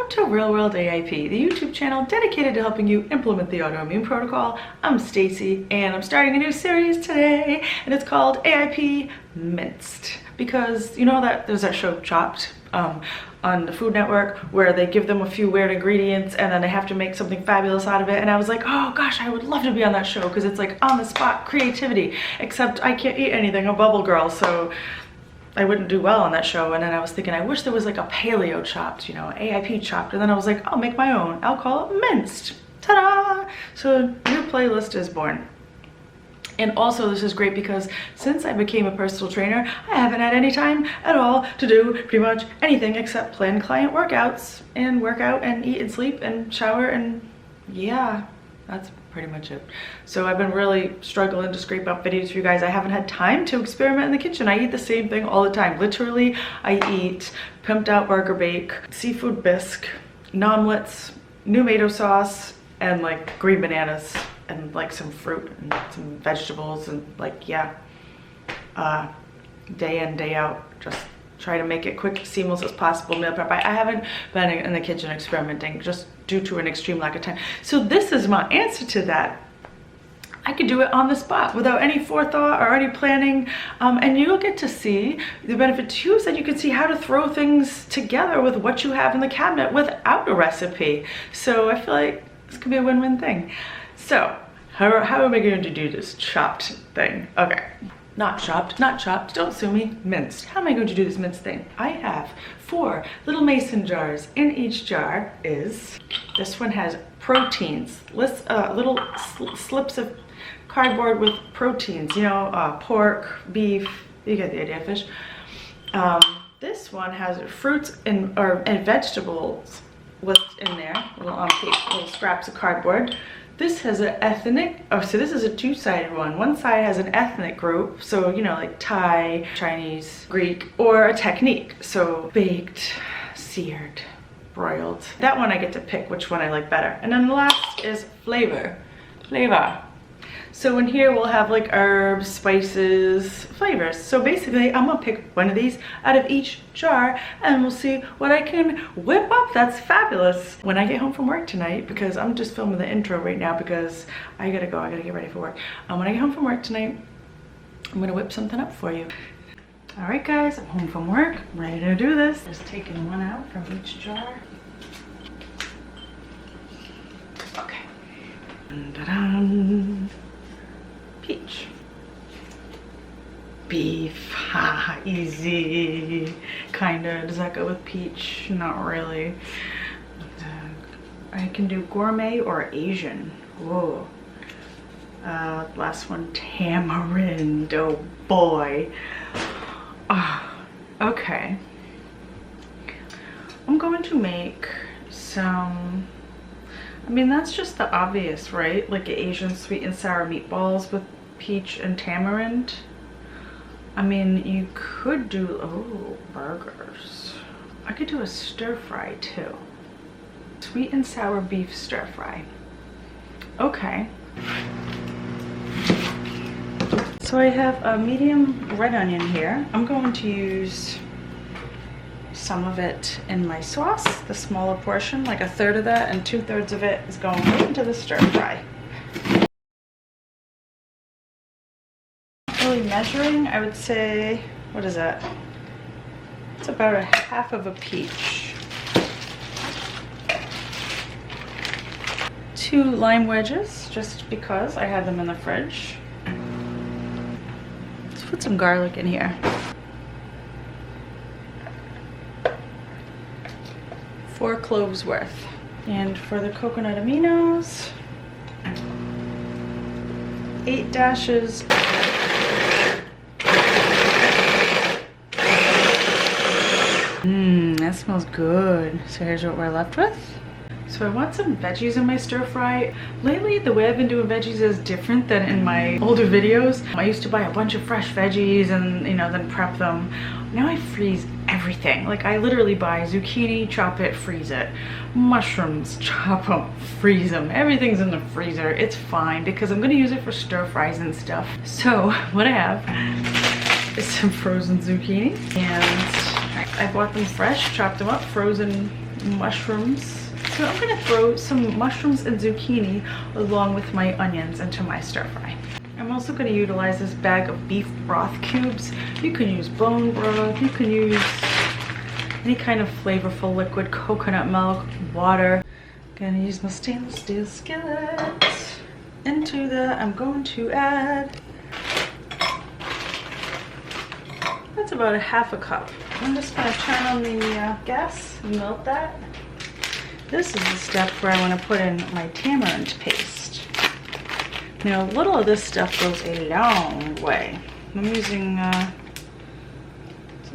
Welcome to Real World AIP, the YouTube channel dedicated to helping you implement the Autoimmune Protocol. I'm Stacey, and I'm starting a new series today, and it's called AIP Minced. Because you know that there's that show Chopped on the Food Network where they give them a few weird ingredients and then they have to make something fabulous out of it. And I was like, oh gosh, I would love to be on that show because it's like on the spot creativity, except I can't eat anything, I'm a bubble girl, so I wouldn't do well on that show. And then I was thinking, I wish there was like a paleo chopped, you know, AIP chopped. And then I was like, I'll make my own. I'll call it minced. Ta-da! So a new playlist is born. And also this is great because since I became a personal trainer, I haven't had any time at all to do pretty much anything except plan client workouts and work out and eat and sleep and shower, and yeah, that's pretty much it. So I've been really struggling to scrape up videos for you guys. I haven't had time to experiment in the kitchen. I eat the same thing all the time. Literally, I eat pimped out burger bake, seafood bisque, omelets, tomato sauce, and like green bananas and like some fruit and some vegetables and like, yeah, day in, day out, just try to make it quick, seamless as possible meal prep. I haven't been in the kitchen experimenting just due to an extreme lack of time. So this is my answer to that. I could do it on the spot without any forethought or any planning, and you'll get to see the benefit to you is that you can see how to throw things together with what you have in the cabinet without a recipe. So I feel like this could be a win-win thing. So how am I going to do this chopped thing? Okay, not chopped, don't sue me, minced. How am I going to do this minced thing? I have 4 little mason jars. In each jar is, this one has proteins, little slips of cardboard with proteins, you know, pork, beef, you get the idea, fish. This one has fruits and vegetables list in there, little scraps of cardboard. This has an ethnic, so this is a two-sided one. One side has an ethnic group, so you know, like Thai, Chinese, Greek, or a technique. So baked, seared, broiled. That one I get to pick which one I like better. And then the last is flavor. So in here we'll have like herbs, spices, flavors. So basically I'm gonna pick one of these out of each jar and we'll see what I can whip up. That's fabulous. When I get home from work tonight, because I'm just filming the intro right now because I gotta go, I gotta get ready for work. When I get home from work tonight, I'm gonna whip something up for you. All right guys, I'm home from work, I'm ready to do this. Just taking one out from each jar. Okay. Dun-dun-dun. Peach. Beef, ha, easy. Kinda, does that go with peach? Not really. I can do gourmet or Asian. Whoa. Last one, tamarind, oh boy. Okay. I'm going to make some, I mean, that's just the obvious, right? Like Asian sweet and sour meatballs with peach and tamarind. I mean, you could do, oh, burgers. I could do a stir fry too. Sweet and sour beef stir fry. Okay. So I have a medium red onion here. I'm going to use some of it in my sauce, the smaller portion, like 1/3 of that, and 2/3 of it is going right into the stir fry. Really measuring, I would say, what is that? It's about 1/2 of a peach. 2 lime wedges, just because I had them in the fridge. Let's put some garlic in here. 4 cloves worth. And for the coconut aminos, 8 dashes. That smells good. So here's what we're left with. So I want some veggies in my stir fry. Lately, the way I've been doing veggies is different than in my older videos. I used to buy a bunch of fresh veggies and, you know, then prep them. Now I freeze everything. Like I literally buy zucchini, chop it, freeze it. Mushrooms, chop them, freeze them. Everything's in the freezer. It's fine because I'm gonna use it for stir fries and stuff. So what I have is some frozen zucchini and I bought them fresh, chopped them up, frozen mushrooms. So I'm gonna throw some mushrooms and zucchini along with my onions into my stir fry. I'm also gonna utilize this bag of beef broth cubes. You can use bone broth, you can use any kind of flavorful liquid, coconut milk, water. Gonna use my stainless steel skillet. Into that, I'm going to add, that's about a half a cup. I'm just gonna turn on the gas and melt that. This is the step where I want to put in my tamarind paste. Now, a little of this stuff goes a long way. I'm using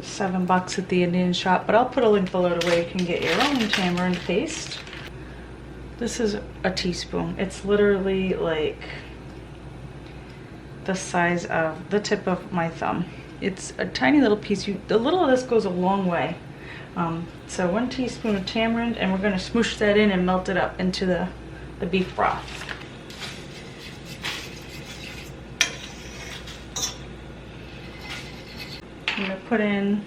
$7 at the Indian shop, but I'll put a link below to where you can get your own tamarind paste. This is a teaspoon. It's literally like the size of the tip of my thumb. It's a tiny little piece. A little of this goes a long way. So 1 teaspoon of tamarind, and we're going to smoosh that in and melt it up into the beef broth. I'm going to put in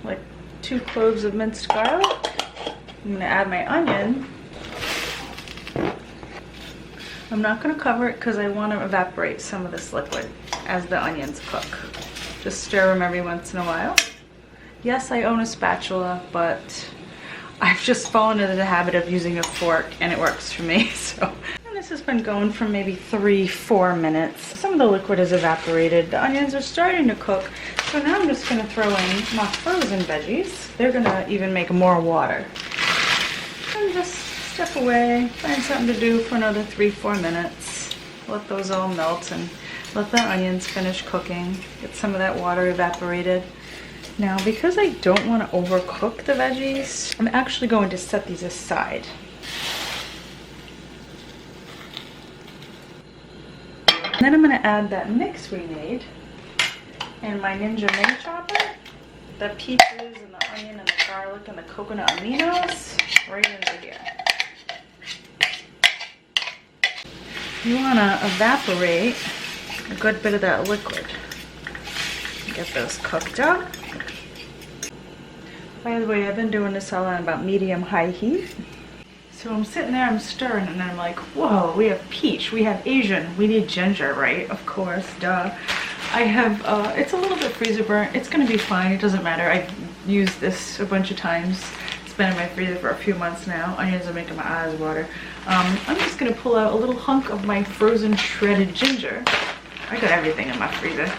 like 2 cloves of minced garlic. I'm going to add my onion. I'm not going to cover it because I want to evaporate some of this liquid as the onions cook. Just stir them every once in a while. Yes, I own a spatula, but I've just fallen into the habit of using a fork and it works for me. So, and this has been going for maybe 3-4 minutes. Some of the liquid has evaporated. The onions are starting to cook. So now I'm just going to throw in my frozen veggies. They're going to even make more water. And just step away, find something to do for another 3-4 minutes. Let those all melt and let the onions finish cooking. Get some of that water evaporated. Now, because I don't want to overcook the veggies, I'm actually going to set these aside. And then I'm going to add that mix we made and my Ninja Mini Chopper, the peaches and the onion and the garlic and the coconut aminos right into here. You want to evaporate a good bit of that liquid. Get those cooked up. By the way, I've been doing this all on about medium-high heat. So I'm sitting there, I'm stirring, and I'm like, whoa, we have peach, we have Asian, we need ginger, right? Of course, duh. I have, it's a little bit freezer burnt. It's gonna be fine, it doesn't matter. I've used this a bunch of times. It's been in my freezer for a few months now. Onions are making my eyes water. I'm just gonna pull out a little hunk of my frozen shredded ginger. I got everything in my freezer.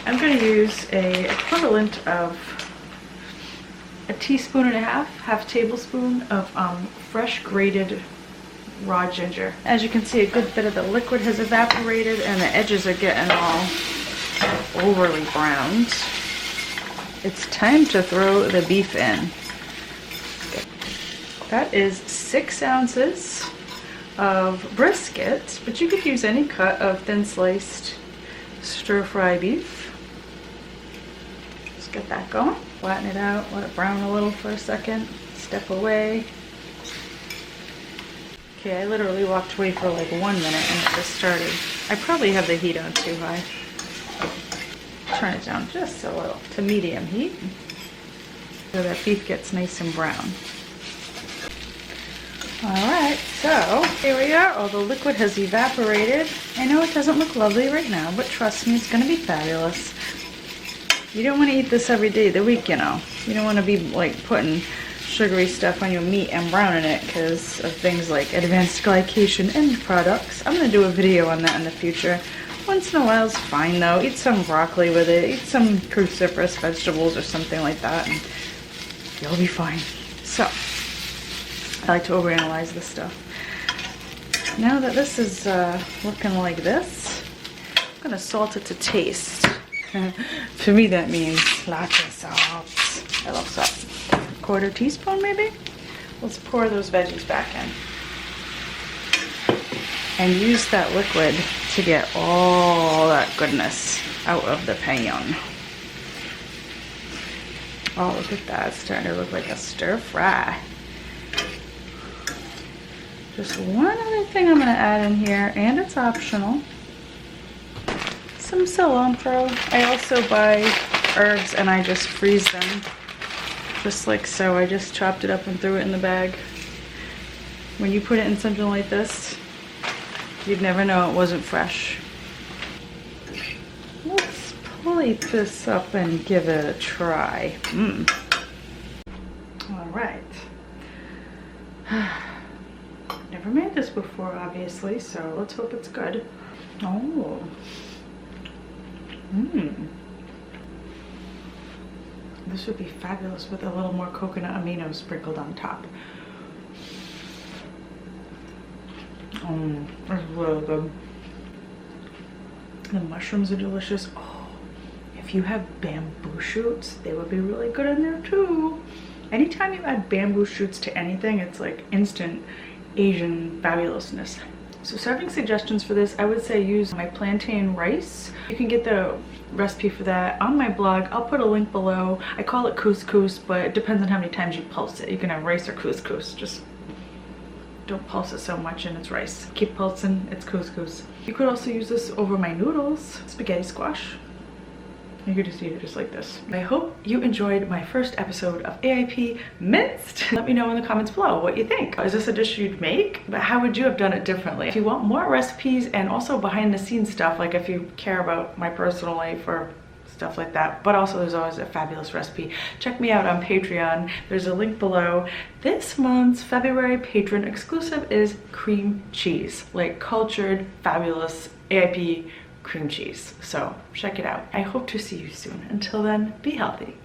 I'm gonna use a equivalent of a teaspoon and a half tablespoon of fresh grated raw ginger. As you can see, a good bit of the liquid has evaporated and the edges are getting all overly browned. It's time to throw the beef in. That is 6 ounces of brisket, but you could use any cut of thin sliced stir-fry beef. Just get that going. Flatten it out, let it brown a little for a second, step away. Okay, I literally walked away for like 1 minute and it just started. I probably have the heat on too high. Turn it down just a little to medium heat so that beef gets nice and brown. Alright, so here we are. All the liquid has evaporated. I know it doesn't look lovely right now, but trust me, it's going to be fabulous. You don't want to eat this every day of the week, you know. You don't want to be like putting sugary stuff on your meat and browning it because of things like advanced glycation end products. I'm going to do a video on that in the future. Once in a while is fine though. Eat some broccoli with it. Eat some cruciferous vegetables or something like that and you'll be fine. So, I like to overanalyze this stuff. Now that this is looking like this, I'm going to salt it to taste. For me that means lots of salt. I love salt. 1/4 teaspoon maybe? Let's pour those veggies back in. And use that liquid to get all that goodness out of the pan. Oh, look at that. It's starting to look like a stir fry. Just one other thing I'm going to add in here, and it's optional. Some cilantro. I also buy herbs and I just freeze them. Just like so. I just chopped it up and threw it in the bag. When you put it in something like this, you'd never know it wasn't fresh. Let's plate this up and give it a try. All right. Never made this before, obviously, so let's hope it's good. Oh. This would be fabulous with a little more coconut amino sprinkled on top. That's really good. The mushrooms are delicious. Oh, if you have bamboo shoots, they would be really good in there too. Anytime you add bamboo shoots to anything, it's like instant Asian fabulousness. So serving suggestions for this, I would say use my plantain rice. You can get the recipe for that on my blog. I'll put a link below. I call it couscous, but it depends on how many times you pulse it. You can have rice or couscous. Just don't pulse it so much and it's rice. Keep pulsing, it's couscous. You could also use this over my noodles, spaghetti squash. You could just eat it just like this. I hope you enjoyed my first episode of AIP Minced. Let me know in the comments below what you think. Is this a dish you'd make? But how would you have done it differently? If you want more recipes and also behind the scenes stuff, like if you care about my personal life or stuff like that, but also there's always a fabulous recipe, check me out on Patreon. There's a link below. This month's February patron exclusive is cream cheese, like cultured, fabulous AIP cream cheese. So check it out. I hope to see you soon. Until then, be healthy.